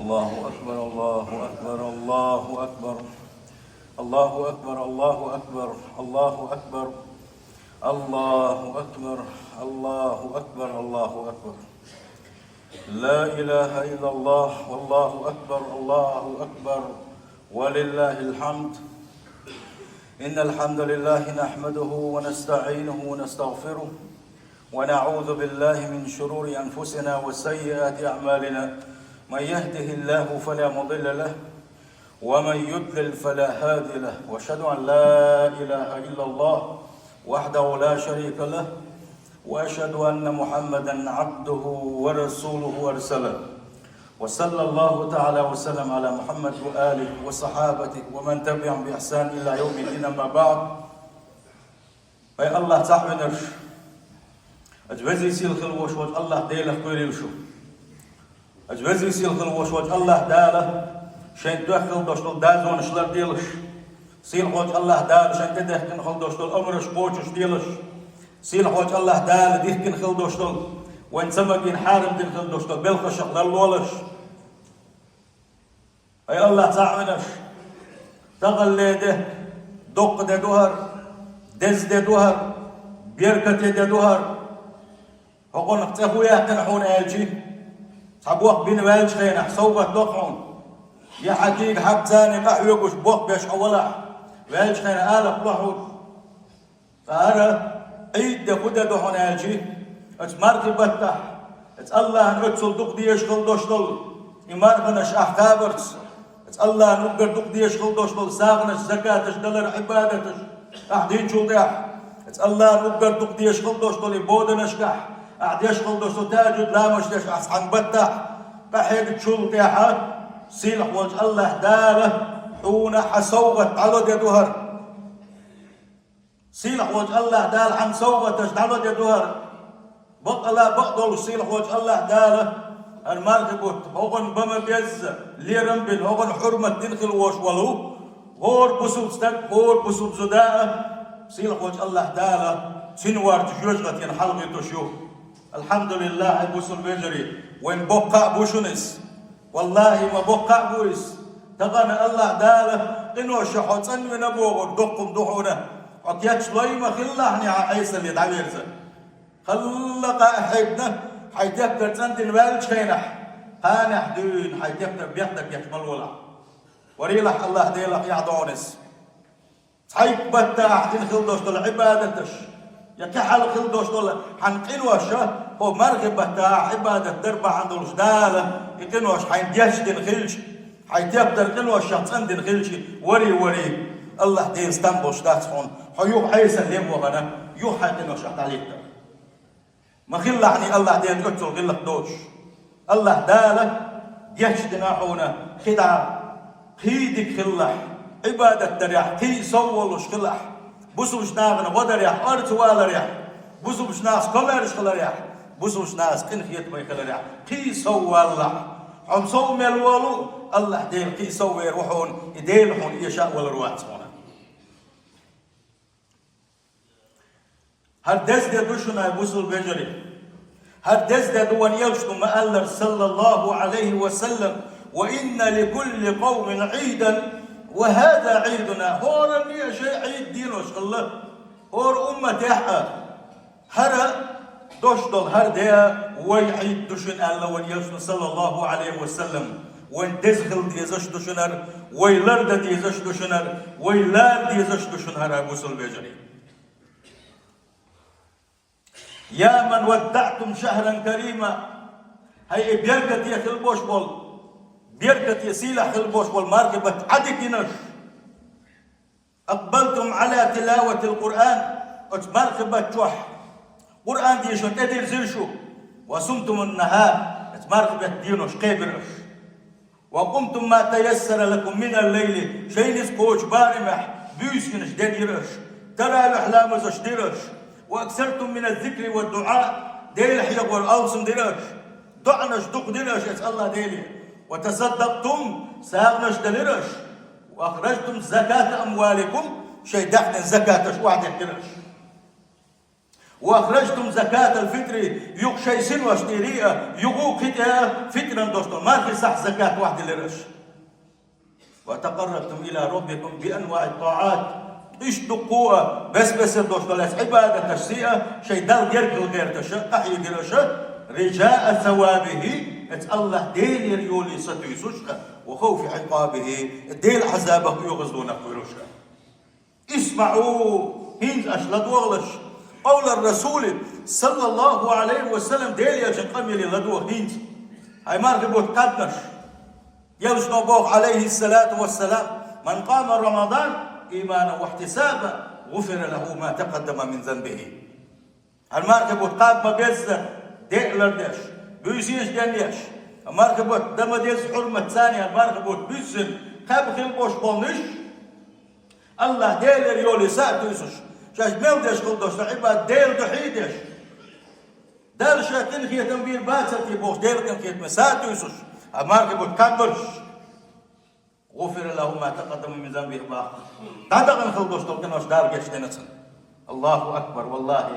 الله أكبر الله أكبر الله أكبر الله أكبر الله أكبر الله أكبر الله أكبر الله أكبر الله أكبر. لا إله إلا الله والله أكبر الله أكبر ولله الحمد. إن الحمد لله نحمده ونستعينه ونستغفره ونعوذ بالله من شرور أنفسنا وسيئات أعمالنا. من يهده الله فلا مضل له ومن يضلل فلا هادي له، وأشهد أن لا إله إلا الله وحده لا شريك له، وأشهد أن محمدا عبده ورسوله أرسله. وصلى الله تعالى وسلم على محمد وآله وصحابته ومن تبعهم بإحسان إلى يوم الدين. أما بعد، أي الله تعبنر أجبزي سيل خلوش وج الله ديله قيل شو أجبزي سيل خلوش وج الله داله شين دخل دوشتل دازون شلر ديلش سيل وج الله داله شين تدخل خل دوشتل أمرش قوتش ديلش سيل وج الله داله ديكن خل دوشتل وين سمكين حارم دين خل دوشتل بالخش للولش. أي الله تعبنر تغلده دق ده دوهر دز ده دوهر بيركت ده دوهر هقول لك تأخويا تنحون ألجي صبوق بين والج خينا صوبة دقعون يا حقيق حب ثاني قحوي وش بوق بيش أولا والج خينا آلف لحود فأرى عيد ده خدا دحون ألجي اتمارك بتح الله أن أتصل دق دي يشغل دوشتل إمارغنش أحكابرت الله أن أقدر دق دي يشغل دوشتل ساغنش زكاتش دلر عبادتش أحدين شو ضيح الله أن أقدر دق دي يشغل دوشتل بودنش كح أعد يشغل دوستو تاجد لا مش ليش أصحن بتح بحيق تشول تيحات سيلح وجه الله داله حونا حسوغت على دهر سيلح وجه الله دال حن سوغت على دهر بطلا بقدل سيلح وجه الله داله المركبوت هوغن بما بيز ليرم بين هوغن حرمة تنخل وش ولو هور بسوب ستك هور بسوب زداء سيلح وجه الله داله سنوار تجوجغت ينحلغي تشوف. الحمد لله بوسل بجري وين بقع بوشنس والله ما بقع بويس تغنى الله داله إنه شحوت أن من أبوه دقم دحونه عطيتش ليما خلحني عيسى اللي تعبيرزه خلق أحبنا حيتكتر سنتين بالج خينح هانح دين حيتكتر بيحتك يحمل ولا وريلح الله ديلح يعدونس حيك بتاح تنخلدوش العبادتش يكحل خلدوش دول حنقلوش هو مرغب بتاع عبادة دربع عند الجدالة يقنوش حينديش دين خلش حيتبتر قنوش شخصان دين خلش وري الله دين استنبوش داتخون حيوح حيسا ليم وغنا يوحى قنوش عليك ما خلعني الله دين قتل غلق دوش الله دالة ديش دناحونا خدع خيدك خلح عبادة دريح كي سولوش خلح بوسوش ناغنا ودريح أرت والريح بوسوش ناس كلارش خلاريح بوسوش ناس كنخيت ما يخلاريح كي سوى الله عم سوى الولو الله ديل كي سوى يروحون يديلحون يشاء والروات هنا هردز ده دوشنا بوسول بجري هردز ده دوان يلشتو ما ألر صلى الله عليه وسلم وإن لكل قوم عيدا وهذا عيدنا هور النية شيء عيد دينوش الله هور أمة يحقى هرا دوشتل هر ديا ويعيد دوشن الله ونيلشن صلى الله عليه وسلم وين تزخل ديزش دوشنر ويلرد ديزش دوشنر ويلار ديزش دوشنر أبو سلبيجري. يا من ودعتم شهرا كريما هاي بيركت يا خلبوش بول بيركت يسيلة خلبوش والماركبة عدكنش أقبلتم على تلاوة القرآن اتماركبة شوح قرآن ديشو تدير زرشو وصمتم النهار اتماركبة دينوش قيبرش وقمتم ما تيسر لكم من الليل شينس كوش بارمح بيسكنش ديرش ترى الأحلام زشديرش وأكثرتم من الذكر والدعاء ديل حيق والأوسم ديرش دعنش دق ديرش يسأل الله ديلي وتصدقتم ساغنش دلرش وأخرجتم زكاة أموالكم شيء دحن زكاة واحد دلرش واخرجتم زكاة الفطر يقشي سن واشتريئة يقو كتا فطرا دوستو ما في صح زكاة واحد لرش. وتقربتم إلى ربكم بأنواع الطاعات إيش دقوة بس دوستو لاس عبادة تشسيئة شي دال غير تشا قحي غيرشا رجاء ثوابه الله ديل يريولي ستيسوشا وخوف عقابه ديل عذابه يغزون قيروشا. اسمعوا هينز أشلد وغلش قول الرسول صلى الله عليه وسلم ديل يجن قميلي لدوه هينز هاي مارغبوت قدنش يلش نبوغ عليه الصلاة والسلام من قام رمضان إيمانا واحتسابا غفر له ما تقدم من ذنبه. المارغبوت قاد ما بيزة ديل لردش بيسيش جنيش المارغبوت دم ديز حرمة ثانية المارغبوت بيسن قاب خلبوش قولنش الله ديل ريولي ساتوسش شاش ملدش خلدوش عباد ديل دحيدش دال شاكين خي تنبير باتر في بوش ديل كن خي مساتوسش المارغبوت كبرش غفر له ما تقدم من ذنبه باق دادغن خلدوش تلقنوش دار جيش دينسن. الله أكبر والله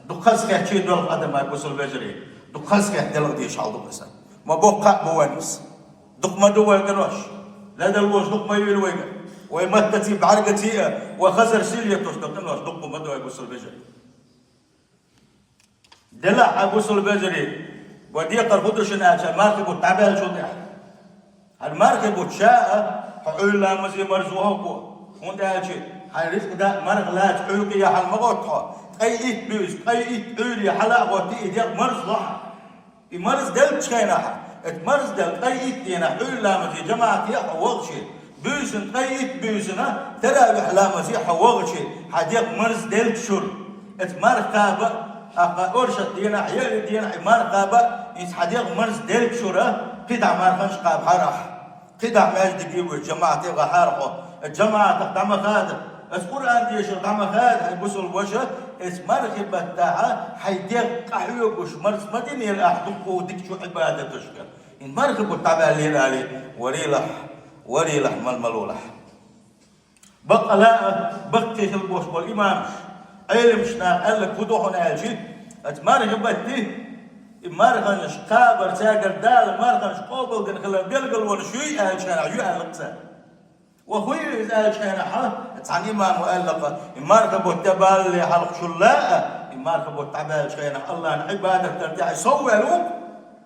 دقاس كهتشي دول قدم ما يبوصل بجري دقاس كه دلق دي شال دقسا ما بوقع بوانس دق ما دو ويقنوش لا دلوش دق ما يلويق ويمتتي بعرقتي وخسر سيليا تشتقنوش دق ما دو يبوصل بجري دلع يبوصل بجري ودي قربوتش ناجا ماركبو تعبان شو ده الماركبو شاء حول لا مزي مرزوها بو وند اجي حيرس ده مرغ لا تحوك يا حل مغطها قيئت بيوز قيئت أولي حلاق وتي ديال مرز ضحى مرز دل تشيناها مرز دل قيئت دينا حلا مزي جماعة يا حوغشي بيوزن قيئت بيوزنا ترى بحلا مزي حوغشي حديق مرز دل تشر مرز قابة أورشت دينا حيال دينا مرز قابة إنس حديق مرز دل تشر قدع مرخنش قاب حرح قدع ماجد جيبو الجماعة تيغا حارقو الجماعة تقدم خادم القرآن ديش قدام خاد هيبص الوجه اسمرغ بتاعه حيدير قحيو بوش مرس مدينة الأحدق وديك شو عبادة تشكر إن مرغ بتاعه ليل عليه وريلح ململولح بقى لا بقتي البوش والإمام علم شنا قال لك فدوحنا يجي اتمرغ بتي مرغ نش قابر ساقر دال مرغ نش قوبل كن خلال بيلقل ونشوي أهل لقسا وخوي إذا كان حا تعني ما مؤلفة إمارك بتبال حلق شلاء إمارك بتعبال شيء الله عبادة ترجع يسوي لوك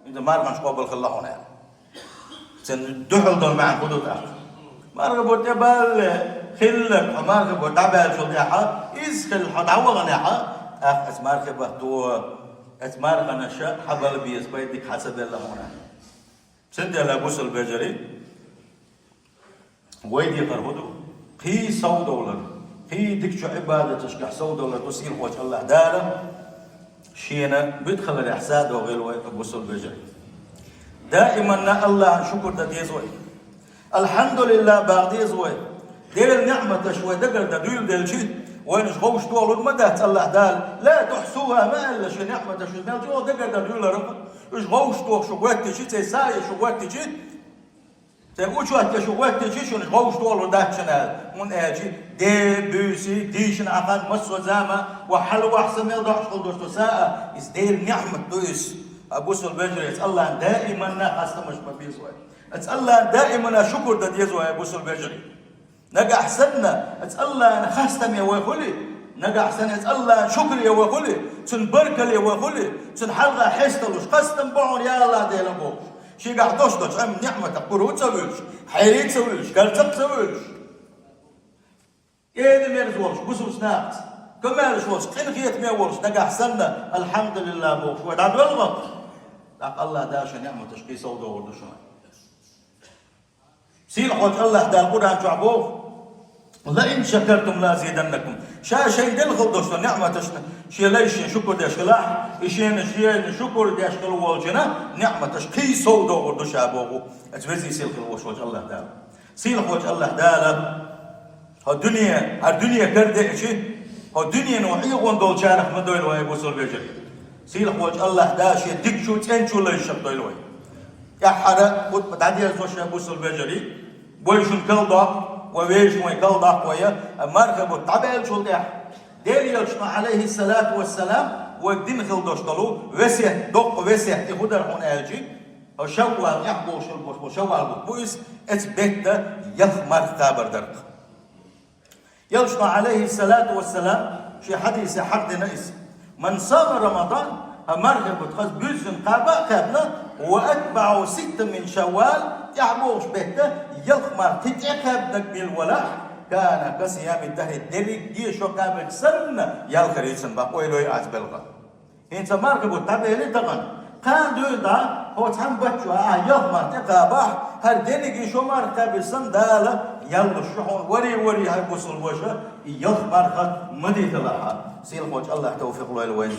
إذا مارك مش قابل خلاه هنا سن دخل دول مع خدود أخ مارك بتبال خلك مارك بتعبال شلاء إذ خل حد عوضنا حا أخ اسمارك بتو اسمارك نشاء حبل بيس بيدك حسب الله هنا سند لا بوصل بجري ويدي قرهدو قي سو دولار قي دكشو عبادة تشكح سو دولار تسير وجه الله دارا شينا بيدخل الإحساد وغير ويقبصوا البجري دائما الله شكر تديزوي الحمد لله باغديزوي دير النعمة تشوي دقر تدويل ديل شيء وين شغوش طول المدى الله دال لا تحسوها ما إلا شي نعمة تشوي ديل شيء دقر تدويل رب شغوش طول شغوات تشي تساي شغوات تشي تقول شو هالتشوقات تجي شو نغوش طول داتشنا من أجي دي بيسي ديشن عقد مسو زاما وحلو أحسن يلضح شغل دوستو ساعة إزدير نعمة دويس أبوس البجري الله دائما ناقص مش مبيزوي الله دائما شكر دديزوي أبوس البجري نجا أحسننا الله نخستم يا وخلي نجا أحسن الله شكر يا وخلي تنبركل يا وخلي تنحلقة حستلوش قستم بعون يا الله دي لبوش شي قاعد دوش أم نعمة قرو تسويش حيري تسويش قلتك تسويش إيه دي ميرز بوسو سناقت كمال شوش قين خيت مي ورش نقا حسنا الحمد لله بوش ودعد والغط لك الله داش نعمة تشقي سودو وردشنا سيل خوش الله دا القرآن شعبوه لئن شكرتم لازيدنكم شاشين دل خلدوش نعمة تشنا شي ليش شكر داش كلاح إشين شكر داش كلو والجنا نعمة تشقي سودو وردش أبوه أتبزي سيل خوش وجه الله دا سيل خوش الله دا الدنيا كرده شيء الدنيا نوعية وندول شارح مدوي لوي بوصل بيجري سيل خوش الله دا شيء ديك شو تنشو ليش بدوي لوي يا حدا قد بتعدي الزوج بوصل بيجري بويشون كلدا وويش موي كلدا ويا مركب تعبان شو ده ديريش عليه الصلاة والسلام والدين خلدوش طلو وسيح دق وسيح يخدر هون أجي وشوال يحبوش البوش وشوال بويس اتبت يخمر خابر درق يلشنا عليه الصلاة والسلام في حديث حق نئس من صام رمضان مرغب تخز بيزن قابا قابنا وأتبعوا 6 من شوال يحبوش بيته يخمر تتعقب نقبل ولا كان كصيام الدهر الدليل دي شو قابل سن يالخري سن بقوي لوي أتبلغ إنت مرغب تبعي دغن كان دودا هو تهم بتشوا يخمر تقابح هر دليل شو مر قابل سن داله يلا شحون وري هاي بوصل وجه يخبر خد مدي تلاها سيل خوش الله توفيق له الوين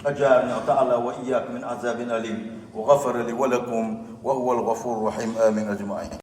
أجارنا تعالى وإياك من عذاب أليم وغفر لي ولكم وهو الغفور الرحيم آمين أجمعين.